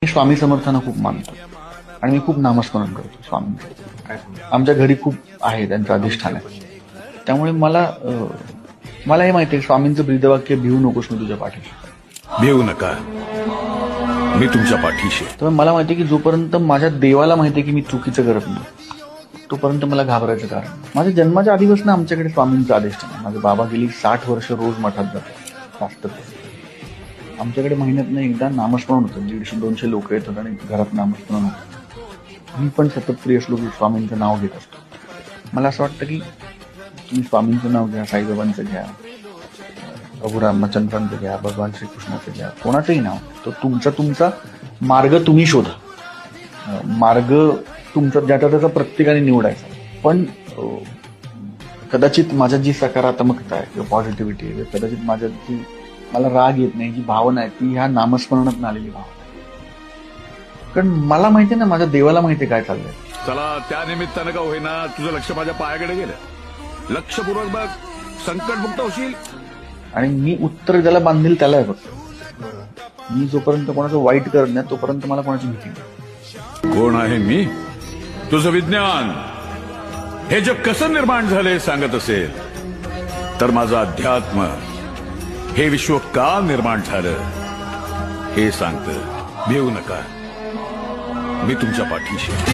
मी स्वामी समर्थांना खूप मानतो आणि मी खूप नामस्मरण करतो स्वामींचं. आमच्या घरी खूप आहे त्यांचं अधिष्ठान आहे. त्यामुळे मला हे माहिती आहे स्वामींचं ब्रीदवाक्य भिवू नकोस मी तुझ्या पाठीशी. भिवू नका, मी तुमच्या पाठीशी. तर मला माहिती आहे की जोपर्यंत माझ्या देवाला माहिती आहे की मी चुकीचं करत नाही तोपर्यंत मला घाबरायचं कारण. माझ्या जन्माच्या आधीपासून आमच्याकडे स्वामींचं अधिष्ठान आहे. माझे बाबा गेली 60 वर्ष रोज मठात जातात शास्त्र. आमच्याकडे महिन्यातनं एकदा नामस्मरण होतं. 150-200 लोक येतात आणि घरात नामस्मरण होतं. मी पण सतत फ्री असलो की स्वामींचं नाव घेत असतो. मला असं वाटतं की तुम्ही स्वामींचं नाव घ्या, साईबाबांचं घ्या, प्रभू रामचंद्रांचं घ्या, भगवान श्रीकृष्णाचं घ्या, कोणाचंही नाव. तो तुमचा मार्ग तुम्ही शोधा. मार्ग तुमचा ज्याचा त्याचा प्रत्येकाने निवडायचा. पण कदाचित माझ्या जी सकारात्मकता आहे किंवा पॉझिटिव्हिटी आहे, कदाचित माझ्या जी मला राग येत नाही, जी भावना आहे ती ह्या नामस्मरणात आलेली भावना. कारण मला माहिती ना, माझ्या देवाला माहिती काय चाललंय. चला, त्या निमित्तानं का होईना तुझं लक्ष माझ्या पायाकडे गेलं. लक्षपूर्वक बघ, संकटमुक्त होशील. आणि मी उत्तर ज्याला बांधेल त्याला आहे फक्त. मी जोपर्यंत कोणाचं वाईट करत नाही तोपर्यंत मला कोणाची भीती नाही. कोण आहे मी? तुझं विज्ञान हे जग कसं निर्माण झालंय सांगत असेल तर माझं अध्यात्म हे विश्व का निर्माण झालं हे सांगतं. भिवू नका, मी तुमच्या पाठीशी.